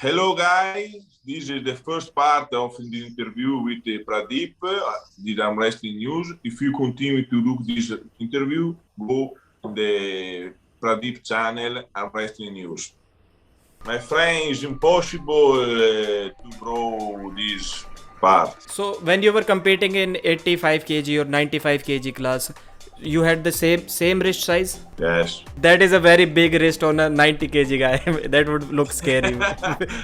Hello guys, this is the first part of the interview with Pradeep, the Arm Wrestling News. If you continue to look this interview, go to the Pradeep channel, Arm Wrestling News. My friend, it's impossible to grow this part. So when you were competing in 85 kg or 95 kg class, you had the same wrist size? Yes. That is a very big wrist on a 90 kg guy. That would look scary.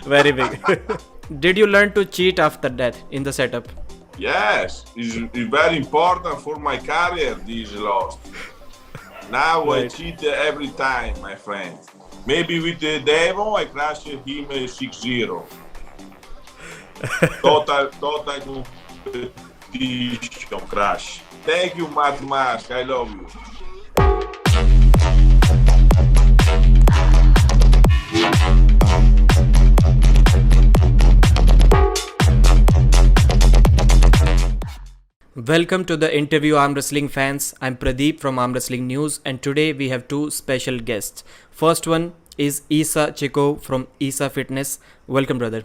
Very big. Did you learn to cheat after that in the setup? Yes, it's very important for my career, this loss. Now I Right. cheat every time, my friend. Maybe with the Devon, I crash him 6-0. Total competition crash. Thank you, Matt Mask. I love you. Welcome to the interview, Arm Wrestling fans. I'm Pradeep from Arm Wrestling News, and today we have two special guests. First one is Isa Chico from Isa Fitness. Welcome, brother.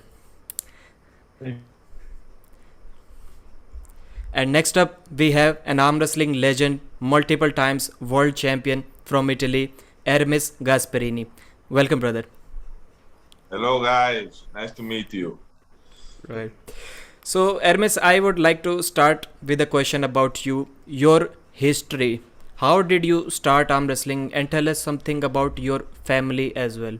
And next up, we have an arm wrestling legend, multiple times world champion from Italy, ERMES GASPARINI. Welcome, brother. Hello, guys. Nice to meet you. Right. So, Hermes, I would like to start with a question about you, your history. How did you start arm wrestling, and tell us something about your family as well?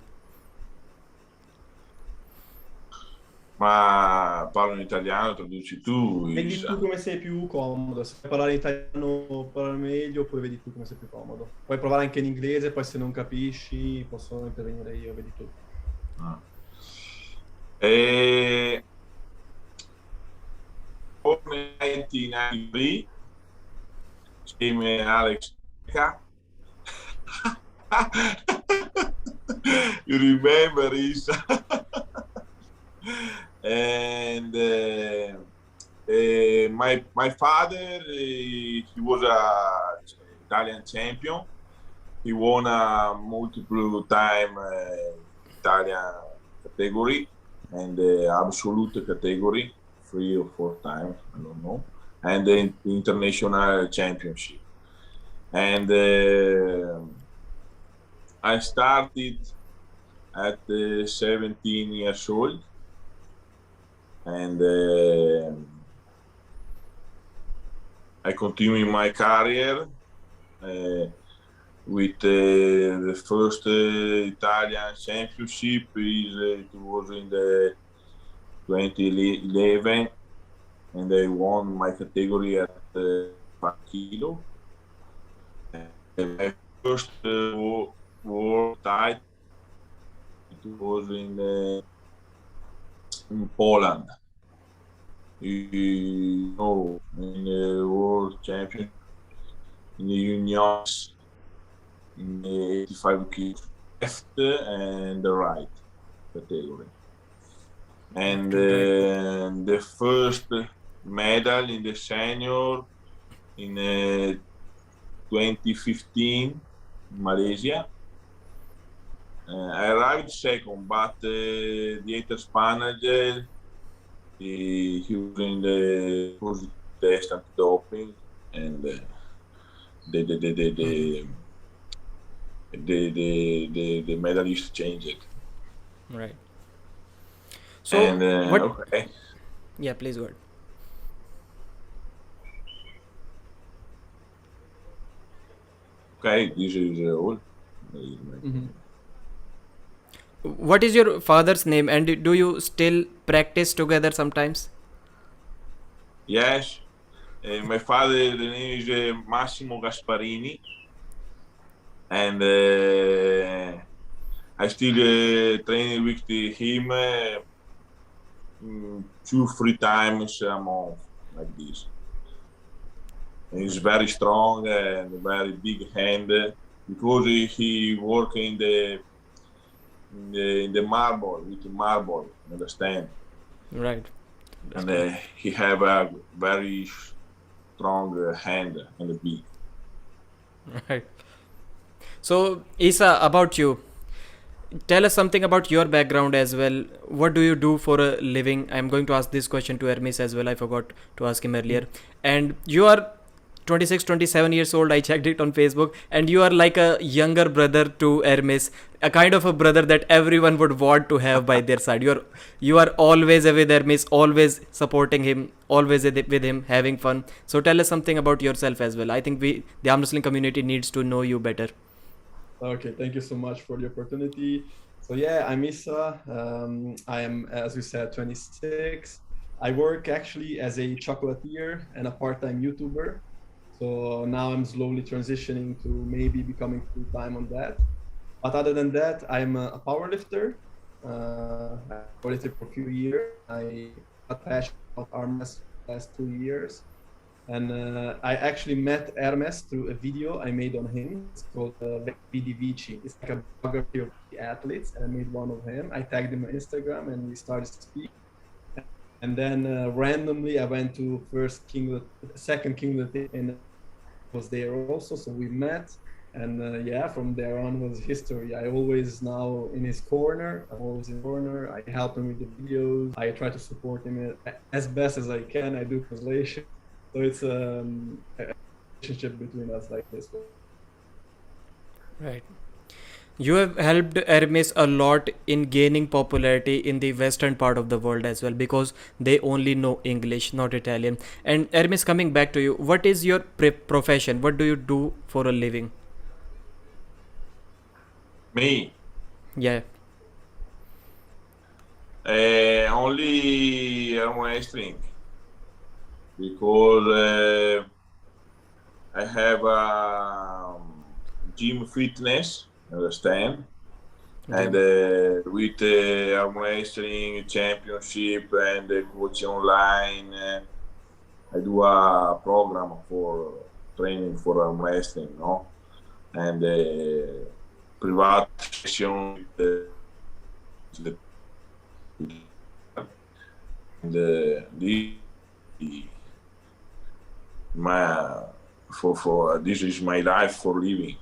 Ma parlo in italiano, traduci tu. Vedi Isa. tu come sei più comodo, se vuoi parlare in italiano parlare meglio, oppure vedi tu come sei più comodo. Puoi provare anche in inglese, poi se non capisci posso intervenire io, vedi tu. Ah. Born in 1993, came Alex. You remember, Isa? And my father, he was a Italian champion. He won a multiple time Italian category and absolute category 3 or 4 times, I don't know, and the international championship. And I started at 17 years old, and I continue my career with the first Italian championship. It was in the 2011, and I won my category at 5 kilo. And my first world title, it was in Poland. You know, in the world champion in the juniors in the 85 kilos left and the right category. And the first medal in the senior in 2015 in Malaysia. I arrived second, but the haters manager, he was in the positive test anti-doping, and the medalist changed. Right. So, And what? okay. Yeah, please go ahead. Okay, this is all. What is your father's name, and do you still practice together sometimes? Yes, my father, the name is Massimo Gasparini, and I still train with him 2-3 times a month, like this. And he's very strong and very big hand because he work in the marble, with marble, understand? Right. And he have a very strong hand and a beak. Right. So, Isa, about you. tell us something about your background as well. What do you do for a living? I'm going to ask this question to Hermes as well. I forgot to ask him earlier. And you are 26, 27 years old. I checked it on Facebook. And you are like a younger brother to Hermes, a kind of a brother that everyone would want to have by their side. You are always with Hermes, always supporting him, always with him, having fun. So tell us something about yourself as well. I think the arm wrestling community needs to know you better. Okay, thank you so much for the opportunity. So yeah, I'm Issa. I am, as you said, 26. I work actually as a chocolatier and a part-time YouTuber. So now I'm slowly transitioning to maybe becoming full-time on that. But other than that, I'm a powerlifter. I powerlifted for a few years. I got passionate about armrest the last 2 years. And I actually met Hermes through a video I made on him. It's called Vidi Vici. It's like a biography of the athletes, and I made one of him. I tagged him on Instagram, and we started to speak. And then randomly, I went to second King of the and was there also. So we met, and yeah, from there on was history. I always now in his corner. I'm always in his corner. I help him with the videos. I try to support him as best as I can. I do translation. So it's a relationship between us like this. Right. You have helped Hermes a lot in gaining popularity in the western part of the world as well, because they only know English, not Italian. And Hermes, coming back to you, what is your profession? What do you do for a living? Me? Yeah. Only arm wrestling. Because I have gym fitness, understand? Okay. And with arm wrestling championship and coaching online, I do a program for training for arm wrestling, no? And private session with for this is my life for living.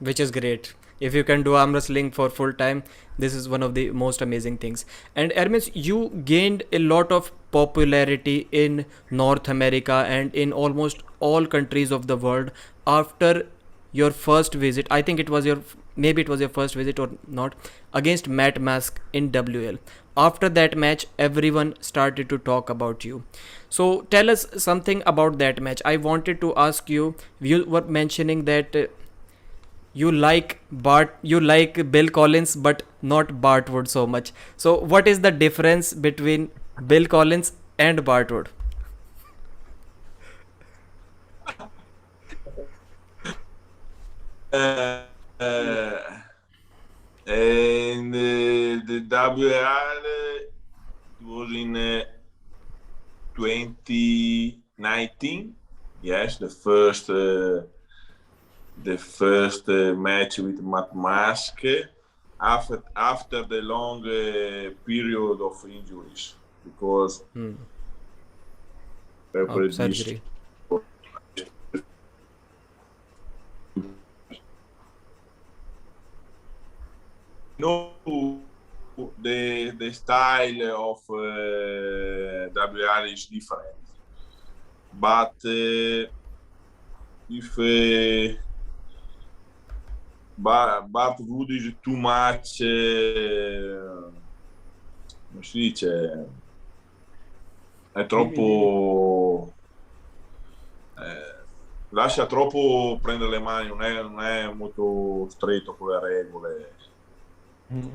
Which is great. If you can do arm wrestling for full time, this is one of the most amazing things. And Hermes, you gained a lot of popularity in North America and in almost all countries of the world after your first visit. I think maybe it was your first visit or not, against Matt Mask in WL. After that match, everyone started to talk about you. So tell us something about that match. I wanted to ask you. You were mentioning that you like Bill Collins, but not Bart Wood so much. So what is the difference between Bill Collins and Bart Wood? And the WR was in 2019. Yes, the first match with Matt Mask after the long period of injuries, because Surgery. No, the style of WR is different, but if Bart Wood is too much, come si dice, è troppo, lascia troppo prendere le mani, non è molto stretto con le regole. In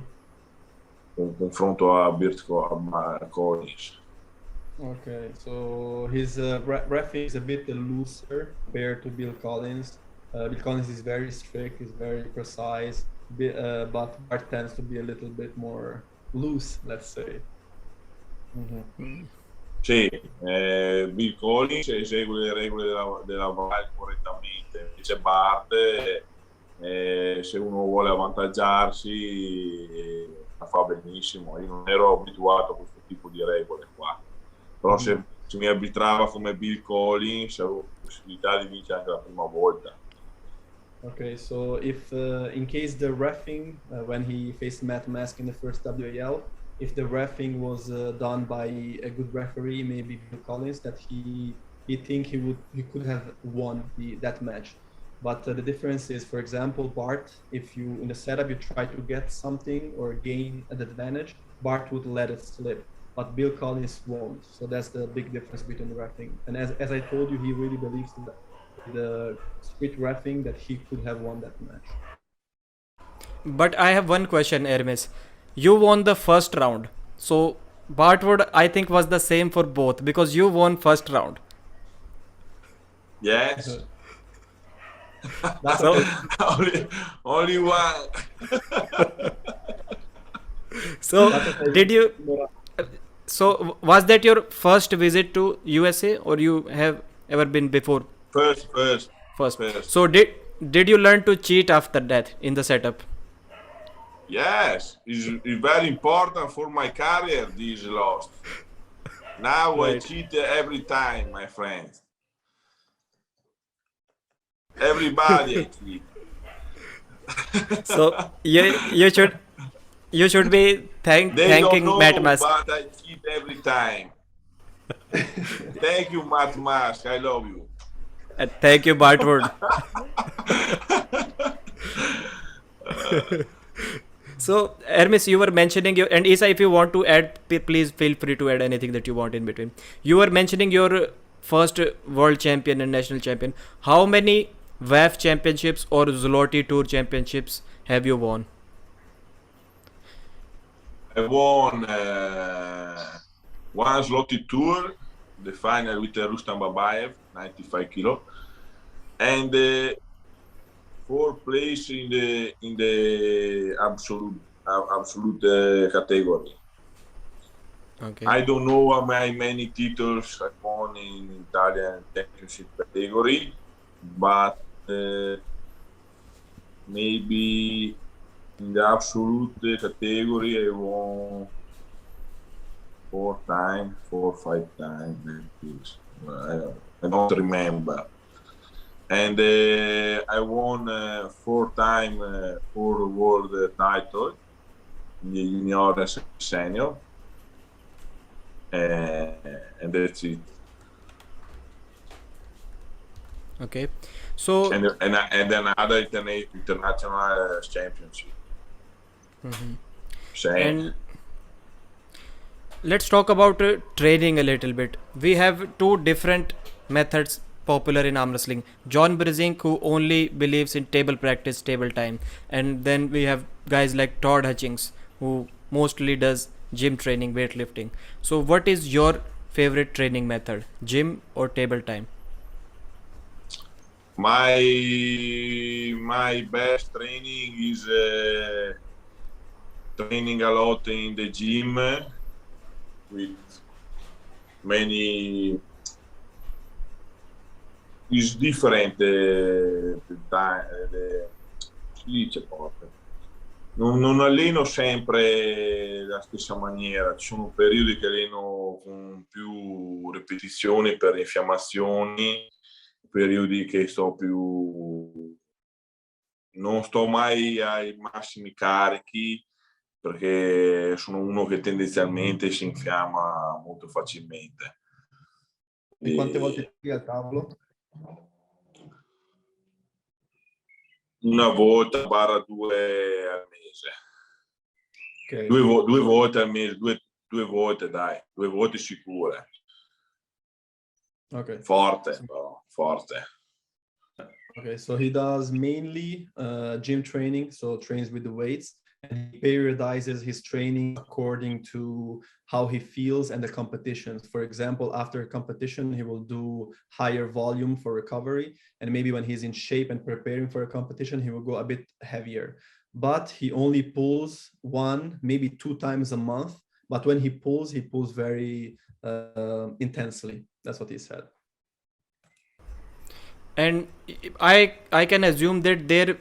confronto a CODICE. Okay, so his reffing is a bit looser compared to Bill Collins. Bill Collins is very strict, is very precise, but Bart tends to be a little bit more loose, let's say. Sì, Bill Collins esegue le regole della VAL correttamente, invece Bart, se uno vuole avvantaggiarsi, la fa benissimo. Io non ero abituato a questo tipo di regole qua, però se mi arbitrava come Bill Collins avevo possibilità di vincere anche la prima volta. Okay, so if in case the reffing, when he faced Matt Mask in the first WAL, if the reffing was done by a good referee, maybe Bill Collins, that he think he could have won that match. But the difference is, for example, Bart, if you in the setup you try to get something or gain an advantage, Bart would let it slip, but Bill Collins won't. So that's the big difference between the reffing. And as I told you, he really believes that the strict reffing that he could have won that match. But I have one question, Hermes. You won the first round. So Bartwood, I think, was the same for both because you won first round. Yes. That's So, only one. so did you? So was that your first visit to USA, or you have ever been before? First. First. So did you learn to cheat after that in the setup? Yes, it's very important for my career. This lost. Now I Right. cheat every time, my friend. Everybody I cheat. So you should be They don't thanking know, Matt Mask. but I cheat every time. Thank you, Matt Mask. I love you. Thank you, Bartwood. So, Hermes, you were mentioning your, and Isa, if you want to add, please feel free to add anything that you want in between. You were mentioning your first world champion and national champion. How many WAF championships or Zloty Tour championships have you won? I won one Zloty Tour, the final with Rustam Babayev, 95 kilo, and 4 place in the absolute category. Okay. I don't know how many titles I won in Italian championship category, but maybe in the absolute category I won 4 or 5 times. I don't remember. And I won 4 times for the world title in the junior and senior, and that's it. Okay. So, And another international championship. Same. and let's talk about training a little bit. We have two different methods popular in arm wrestling. John Brissink, who only believes in table practice, table time, and then we have guys like Todd Hutchings, who mostly does gym training, weightlifting. So, what is your favorite training method, gym or table time? My best training is training a lot in the gym with many. Is different si dice proprio. Non alleno sempre la stessa maniera, ci sono periodi che alleno con più ripetizioni per infiammazioni, periodi che non sto mai ai massimi carichi perché sono uno che tendenzialmente si infiamma molto facilmente. E quante volte tiri al tavolo? Una volta / 2 al mese. Okay. Due volte al mese, due volte dai, 2 volte sicure. Okay. Forte, però, forte. Okay, so he does mainly gym training, so trains with the weights, and he periodizes his training according to how he feels and the competitions. For example, after a competition, he will do higher volume for recovery, and maybe when he's in shape and preparing for a competition, he will go a bit heavier. But he only pulls 1, maybe 2 times a month. But when he pulls very intensely. That's what he said. And I can assume that there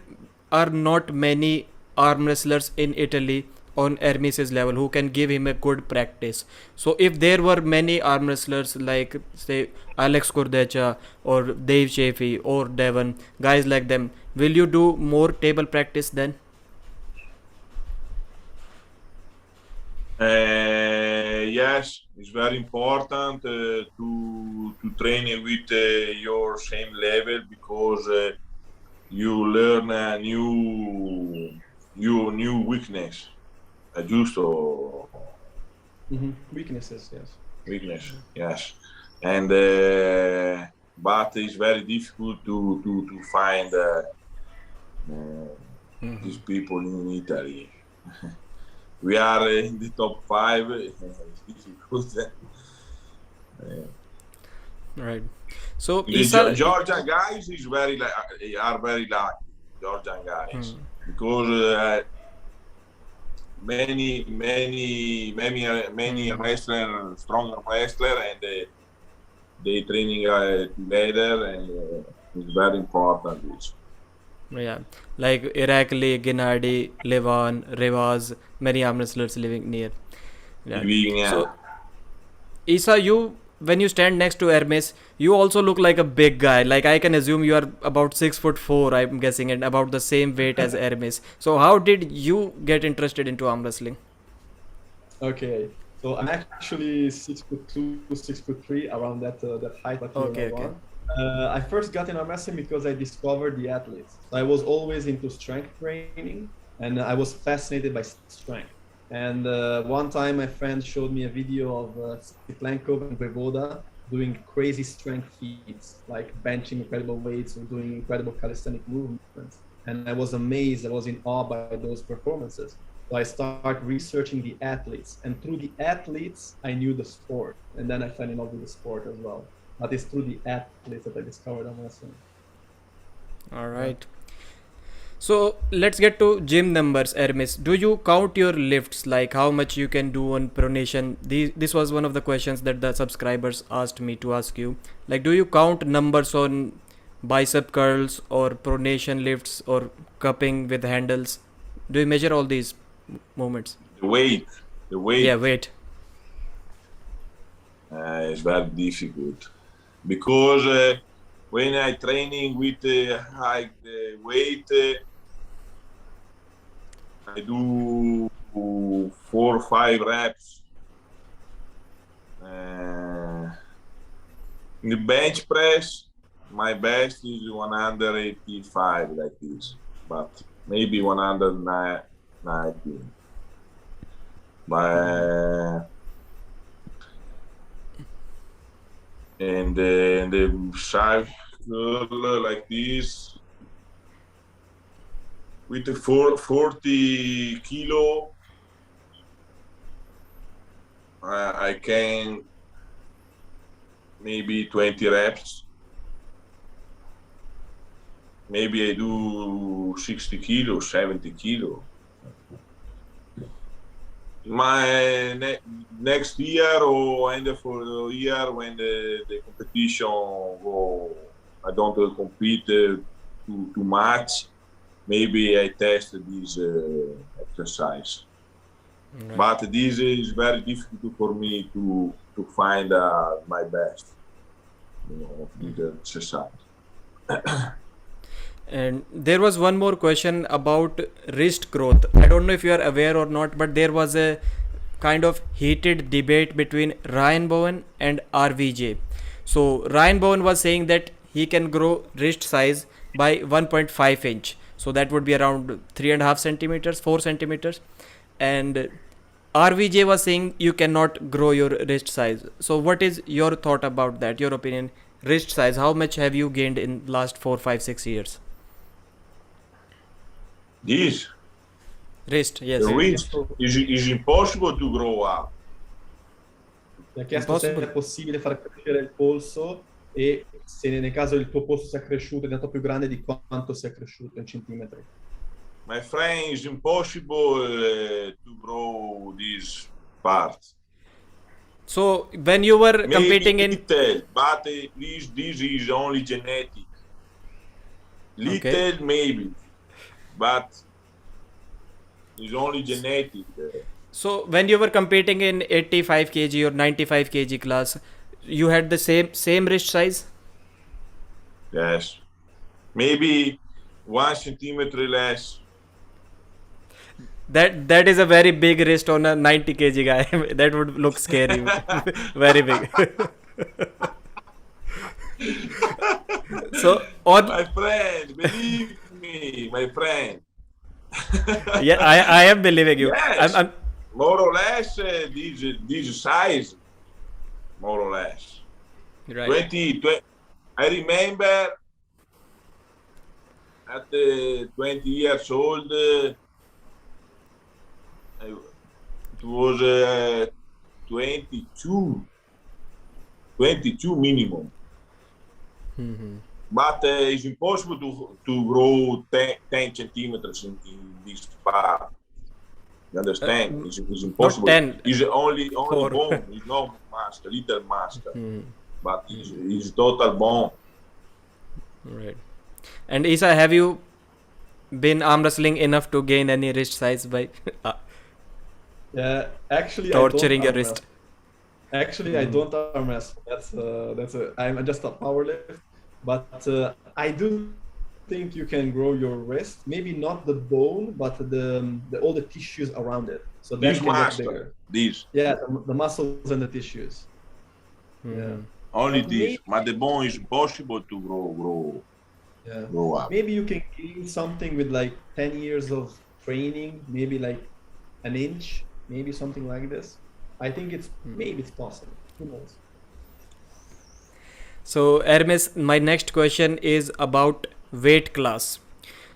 are not many arm wrestlers in Italy on Hermes's level who can give him a good practice. So if there were many arm wrestlers like say Alex Cordecha or Dave Chaffee or Devon, guys like them, will you do more table practice then? Yes, it's very important to train with your same level because you learn a new weakness, giusto? Weaknesses, yes. Weakness, yes, and but it's very difficult to find these people in Italy. We are in the top 5. It's difficult. Right. So The Isa, Georgian guys are very lucky. Georgian guys because many wrestler, strong wrestler, and they training together, and it's very important. yeah, like Irakli, Gennady, Levan, Revaz, many arm wrestlers living near. Yeah. So Isa, when you stand next to Hermes, you also look like a big guy. Like I can assume you are about 6'4", I'm guessing, and about the same weight as Hermes. So how did you get interested into arm wrestling? Okay, so I'm actually 6'2", 6'3", around that height. Okay. I first got in arm wrestling because I discovered the athletes. I was always into strength training, and I was fascinated by strength. And one time my friend showed me a video of Stiplankov and Voivoda doing crazy strength feats, like benching incredible weights or doing incredible calisthenic movements. And I was amazed, I was in awe by those performances. So I started researching the athletes, and through the athletes, I knew the sport. And then I fell in love with the sport as well. But it's through the athletes that I discovered arm wrestling. All right. So let's get to gym numbers, Hermes. Do you count your lifts, like how much you can do on pronation? This was one of the questions that the subscribers asked me to ask you. Like, do you count numbers on bicep curls or pronation lifts or cupping with handles? Do you measure all these movements? The weight. Yeah, weight. It's very difficult because when I training with high weight, I do 4 or 5 reps. In the bench press, my best is 185 like this, but maybe 190. But and the side curl like this with the 40 kilo, I can maybe 20 reps. Maybe I do 60 kilo, 70 kilo. My next year or end of the year when the competition go, I don't compete too much. Maybe I test this exercise. Right. But this is very difficult for me to find my best, this exercise. And there was one more question about wrist growth. I don't know if you are aware or not, but there was a kind of heated debate between Ryan Bowen and RVJ. So Ryan Bowen was saying that he can grow wrist size by 1.5 inch. So that would be around 3.5 centimeters, 4 centimeters. And RVJ was saying you cannot grow your wrist size. So what is your thought about that, your opinion? Wrist size, how much have you gained in last 4, 5, 6 years? This Wrist, yes. the wrist is impossible to grow up. Mi ha chiesto se è possibile far crescere il polso e se nel caso il tuo polso sia cresciuto, è diventato più grande di quanto sia cresciuto in centimetri. My friend, it's impossible to grow this part. So when you were Maybe competing in little, but this is only genetic. Little Okay. maybe, but It's only genetic. So when you were competing in 85 kg or 95 kg class, you had the same wrist size? Yes. Maybe 1 centimeter less. That is a very big wrist on a 90 kg guy. That would look scary. Very big. So on, My friend, believe me, my friend. yeah, I am believing you. Yes, I'm more or less this size, more or less. right. 20, I remember at 20 years old, it was 22 minimum. But it's impossible to grow 10 centimeters in this part. You understand? It's impossible. 10, It's only 4. bone. It's no muscle, little muscle. But it's total bone. Right. And Isa, have you been arm wrestling enough to gain any wrist size by Yeah, actually, torturing I your don't arm wrist? wrestle. Actually, I don't arm wrestle. I'm just a power lift, but I do think you can grow your wrist. Maybe not the bone, but the all the tissues around it. So that This can get muscle, bigger. this, Yeah, the muscles and the tissues. Yeah. only But this. But the bone is impossible to Yeah. grow up. Maybe you can gain something with like 10 years of training, maybe like an inch, maybe something like this. I think maybe it's possible. Who knows? So Hermes, my next question is about weight class.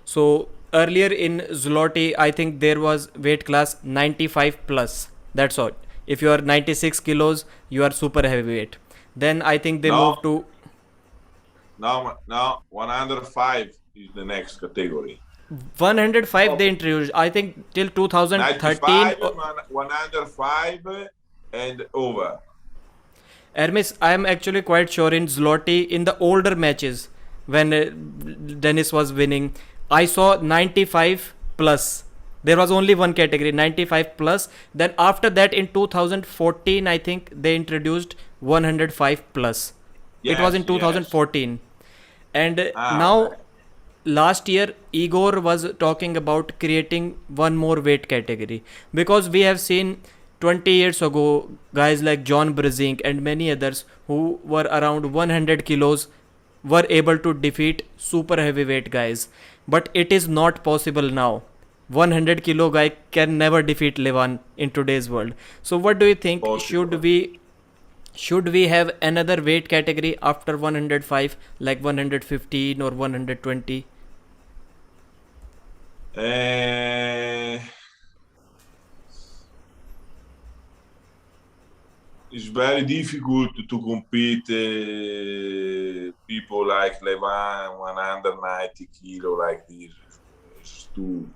So earlier in Zloty, I think there was weight class 95 plus. That's all. If you are 96 kilos, you are super heavyweight. Then I think they moved to Now 105 is the next category. 105. They introduced, I think, till 2013. 95, 105, and over. Hermes, I am actually quite sure in Zloty, in the older matches, when Dennis was winning, I saw 95 plus. There was only one category, 95 plus. Then after that, in 2014, I think they introduced 105 plus. It was in 2014. And now, Okay. last year, Igor was talking about creating one more weight category, because we have seen 20 years ago guys like John Brezink and many others who were around 100 kilos were able to defeat super heavyweight guys, but it is not possible now. 100 kilo guy can never defeat Levan in today's world. So what do you think? Possible. Should we have another weight category after 105, like 115 or 120? It's very difficult to compete people like Levan 190 kilo like this. It's too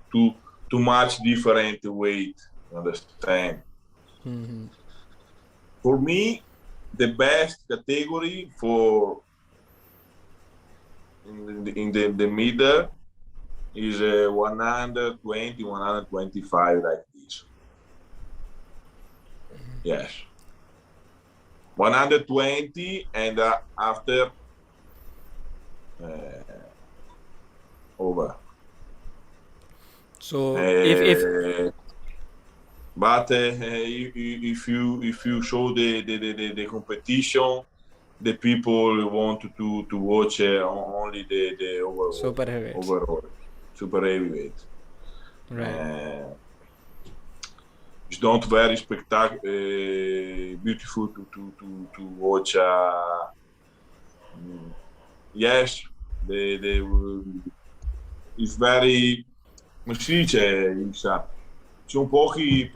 much different weight. Understand? For me, the best category for in the middle is 120, 125 like this. Yes. 120 and after over. So if but if you show the competition, the people want to watch only the overall super heavyweight, super heavyweight. right? It's not very beautiful to watch. Yes, it's very. Come si dice, Ilsa? Ci sono pochi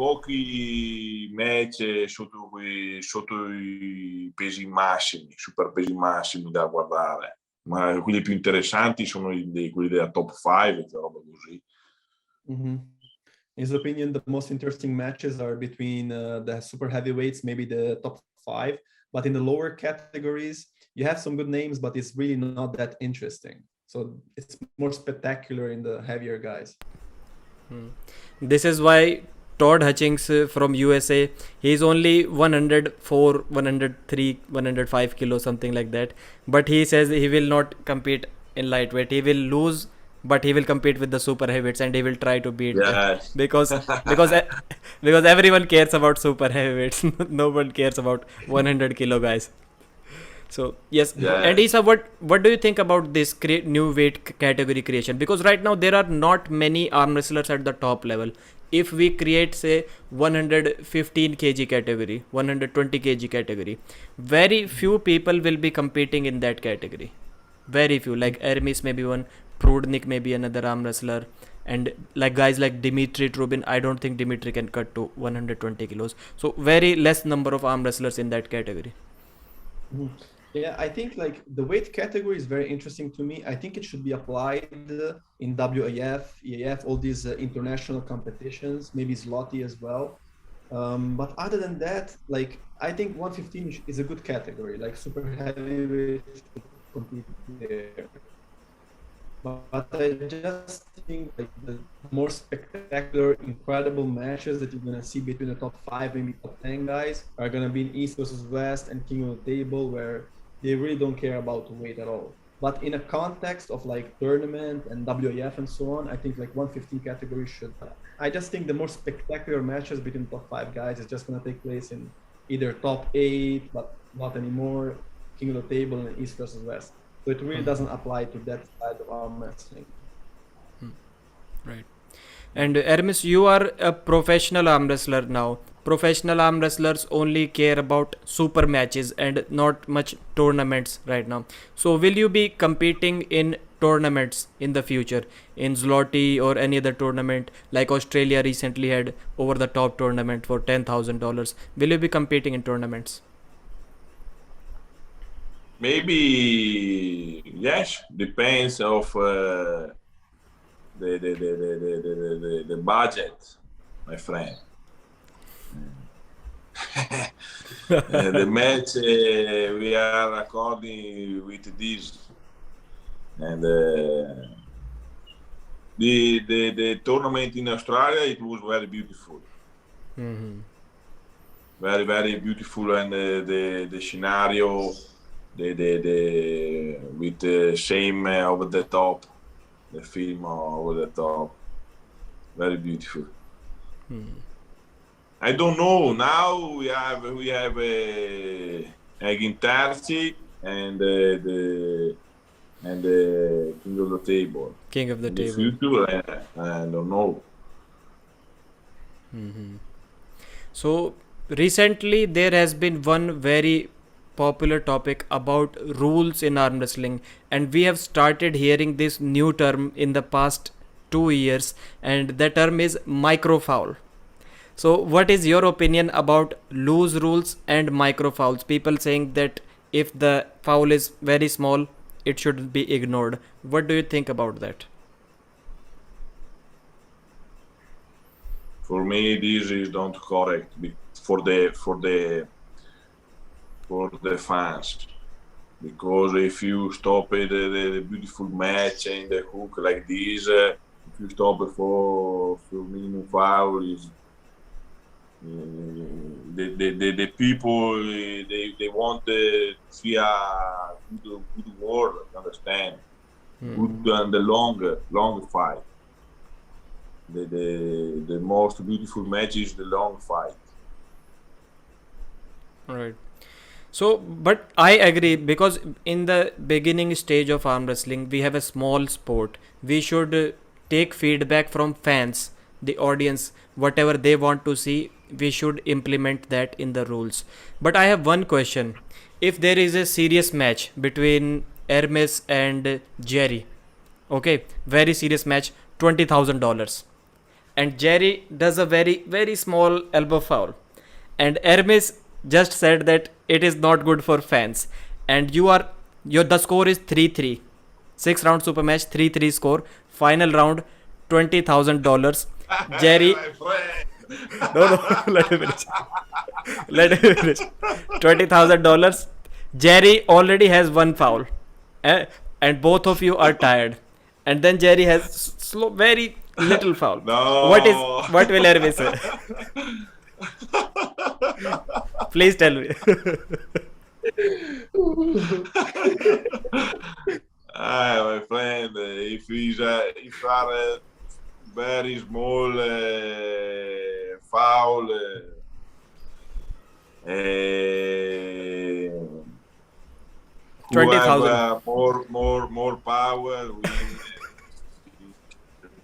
match sotto i pesi massimi, super pesi massimi da guardare, ma quelli più interessanti sono quelli della top 5, roba così. In his opinion, the most interesting matches are between the super heavyweights, maybe the top 5, but in the lower categories, you have some good names, but it's really not that interesting. So it's more spectacular in the heavier guys. This is why Todd Hutchings from USA, he's only 104, 103, 105 kilos, something like that. But he says he will not compete in lightweight. He will lose, but he will compete with the super heavyweights and he will try to beat them. Yes. Because everyone cares about super heavyweights. No one cares about 100 kilo guys. So yes, Yeah. and Isa, what do you think about this new weight category creation? Because right now there are not many arm wrestlers at the top level. If we create say 115 kg category, 120 kg category, very few people will be competing in that category. Very few, like Hermes may be one, Prudnik may be another arm wrestler, and like guys like Dimitri Trubin, I don't think Dimitri can cut to 120 kilos. So very less number of arm wrestlers in that category. Mhm. Yeah, I think like the weight category is very interesting to me. I think it should be applied in WAF, EAF, all these international competitions, maybe Zloty as well. But other than that, like I think 115 is a good category. Like super heavyweight should compete there. But I just think like the more spectacular, incredible matches that you're gonna see between the top 5, maybe top 10 guys are gonna be in East versus West and King of the Table, where they really don't care about weight at all. But in a context of like tournament and WAF and so on, I think like 115 category should. I just think the more spectacular matches between top 5 guys is just gonna take place in either top 8, but not anymore, King of the Table and East versus West. So it really doesn't apply to that side of arm wrestling. Right. And Hermes, you are a professional arm wrestler now. Professional arm wrestlers only care about super matches and not much tournaments right now. So will you be competing in tournaments in the future, in Zloty or any other tournament, like Australia recently had over the top tournament for $10,000? Will you be competing in tournaments? Maybe yes, depends of the budget, my friend. The match we are according with this, and the tournament in Australia, it was very beautiful. Mm-hmm. Very, very beautiful, and the scenario, the with the same over the top, the film over the top, very beautiful. I don't know. Now we have Egin Terzi and the King of the Table. King of the In Table. future, I don't know. So recently there has been one very popular topic about rules in arm wrestling, and we have started hearing this new term in the past 2 years, and the term is micro foul. So what is your opinion about loose rules and micro fouls? People saying that if the foul is very small, it should be ignored. What do you think about that? For me, this is not correct for the fans, because if you stop the beautiful match and the hook like this, if you stop it for minimum foul, is the people they want to see a good war, understand? Good and the long fight. The most beautiful match is the long fight. Right. So, but I agree, because in the beginning stage of arm wrestling, we have a small sport. We should take feedback from fans, the audience, whatever they want to see, we should implement that in the rules. But I have one question. If there is a serious match between Hermes and Jerry, okay, very serious match, $20,000, and Jerry does a very, very small elbow foul, and Hermes just said that it is not good for fans, and the score is 3-3, 6 round super match, 3-3 score, final round, $20,000. Jerry, no, let me finish. $20,000. Jerry already has one foul, and both of you are tired, and then Jerry has very Little foul. No. What will Hermes say? Please tell me. My friend, if are very small foul, who 20,000. have more power win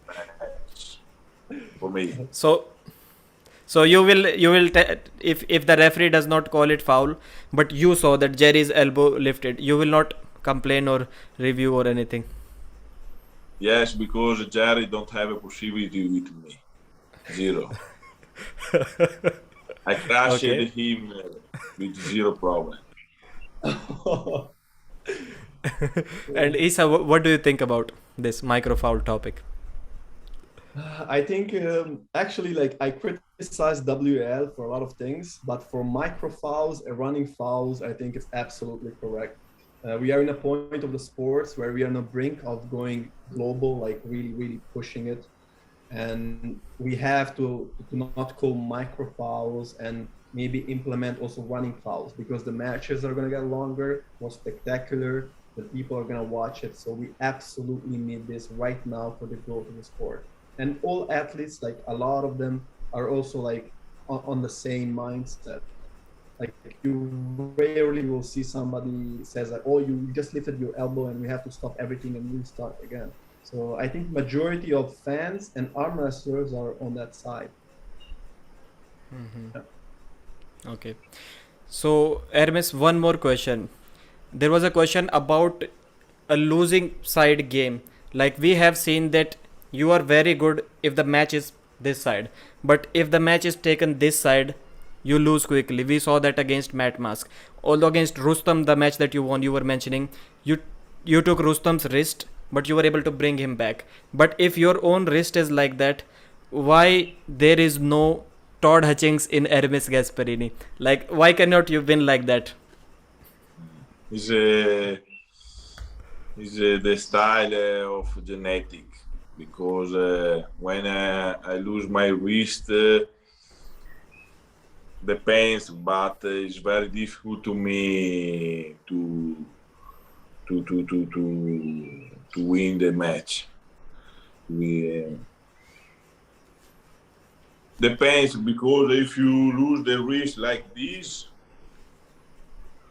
match for me. So you will if the referee does not call it foul, but you saw that Jerry's elbow lifted, you will not complain or review or anything. Yes, because Jerry don't have a possibility with me. Zero. I crushed him with zero problem. And Isa, what do you think about this micro foul topic? I think actually, like, I criticize WL for a lot of things, but for micro fouls and running fouls, I think it's absolutely correct. We are in a point of the sports where we are on the brink of going global, like really pushing it. And we have to not call micro fouls and maybe implement also running fouls, because the matches are going to get longer, more spectacular, the people are going to watch it. So we absolutely need this right now for the growth of the sport. And all athletes, like a lot of them, are also like on the same mindset. Like, you rarely will see somebody says like, oh, you just lifted your elbow and we have to stop everything and restart again. So I think majority of fans and arm wrestlers are on that side. Yeah. Okay. So Hermes, one more question. There was a question about a losing side game. Like, we have seen that you are very good if the match is this side, but if the match is taken this side, you lose quickly. We saw that against Matt Mask. Although against Rustam, the match that you won, you were mentioning, you took Rustam's wrist, but you were able to bring him back. But if your own wrist is like that, why there is no Todd Hutchings in Hermes Gasparini? Like, why cannot you win like that? Is the style of genetic, because when I lose my wrist, the pains, but it's very difficult to me to win the match. Depends, because if you lose the wrist like this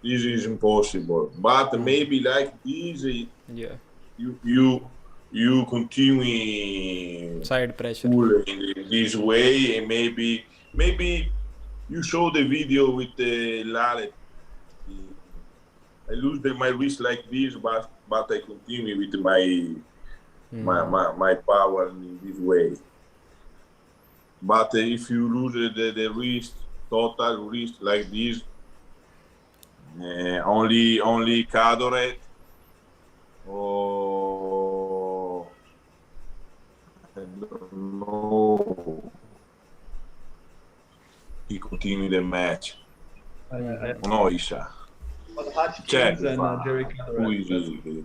is impossible. But maybe like this, Yeah. you continue Side pressure. pulling this way, and maybe you show the video with the Lalet. I lose my wrist like this, but I continue with my power in this way. But if you lose the wrist, total wrist like this, only Cadoret or I don't know, he continue the match. No, Isha. Check and Jerry who is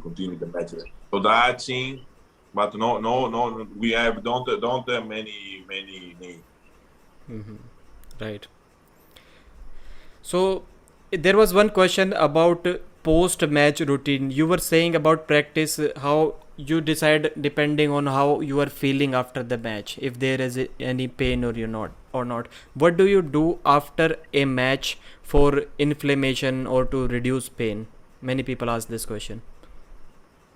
continue the match. So that's in, but no. We have don't have many names. Right. So there was one question about post-match routine. You were saying about practice, how you decide depending on how you are feeling after the match, if there is any pain or not. What do you do after a match for inflammation or to reduce pain? Many people ask this question.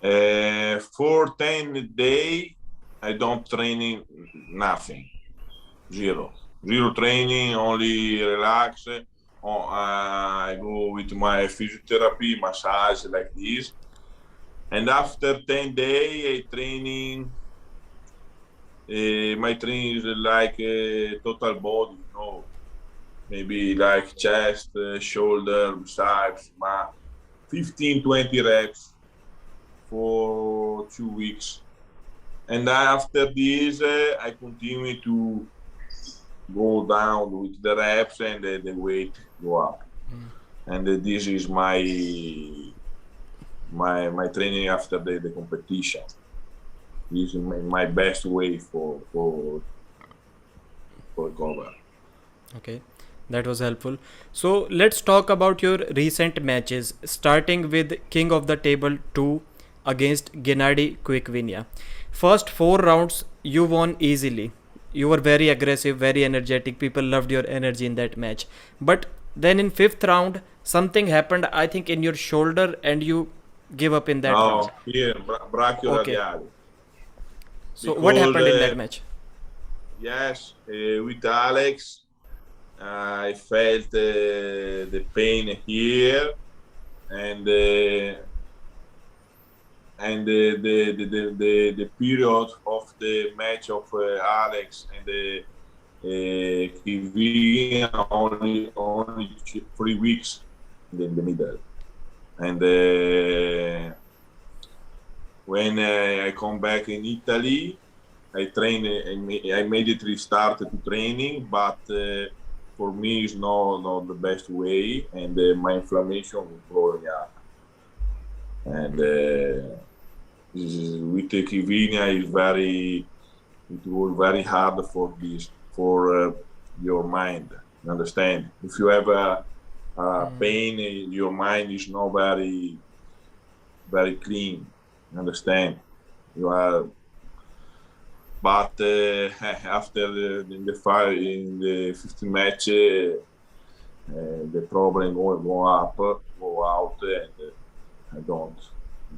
For 10 days, I don't training nothing. Zero training, only relax. I go with my physiotherapy, massage like this. And after 10 days, I training. My training is like total body, maybe like chest, shoulder, biceps, 15-20 reps for 2 weeks. And after this, I continue to go down with the reps and the weight go up. And this is my training after the competition. is my best way for recover. Okay, that was helpful. So let's talk about your recent matches, starting with King of the Table 2 against Gennady Quickvinia. First 4 rounds you won easily. You were very aggressive, very energetic. People loved your energy in that match. But then in fifth round, something happened, I think, in your shoulder, and you give up in that round. No, here, brachioradiali. So what Because, happened in that match? Yes, with Alex, I felt the pain here, and the period of the match of Alex and the TV only 3 weeks in the middle, and when I come back in Italy, I train. I immediately started to training, but for me it's not the best way, and my inflammation was growing up. And with the Kivinia, it was very hard for your mind. Understand? If you have a pain, your mind is not very clean. Understand? You are. But after in the 15th match, the problem go out, and I don't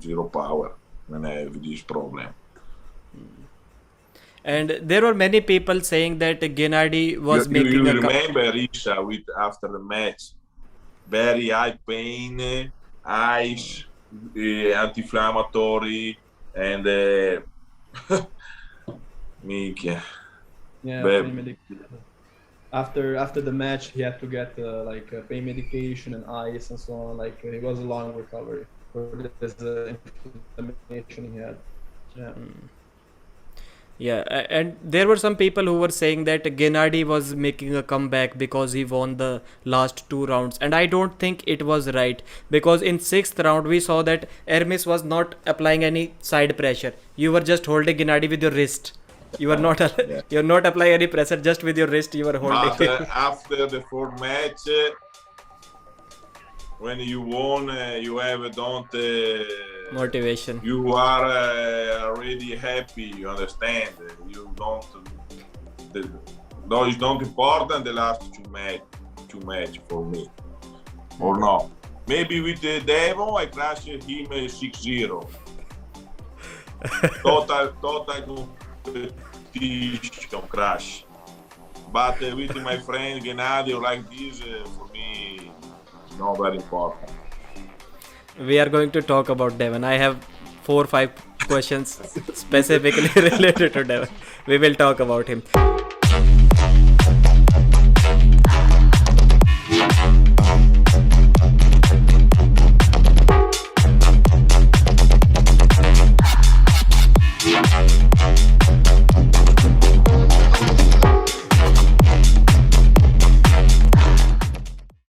zero power when I have this problem. And there were many people saying that Gennady was making you a remember Risha with after the match, very high pain, ice, anti-inflammatory, and Yeah, pain medication. After the match, he had to get pain medication and ice and so on. Like it was a long recovery for this inflammation he had. Yeah. Yeah, and there were some people who were saying that Gennady was making a comeback because he won the last 2 rounds, and I don't think it was right, because in 6th round we saw that Hermes was not applying any side pressure. You were just holding Gennady with your wrist. You are not you're not applying any pressure, just with your wrist you were holding. But after the 4th match, when you won, you have Motivation. You are already happy. You understand? You don't. No, it's not important the last two match for me, or no? Maybe with the Devon, I crashed him 6-0. Total competition crash. But with my friend Gennady like this, for me, it's not very important. We are going to talk about Devon. I have 4 or 5 questions specifically related to Devon. We will talk about him.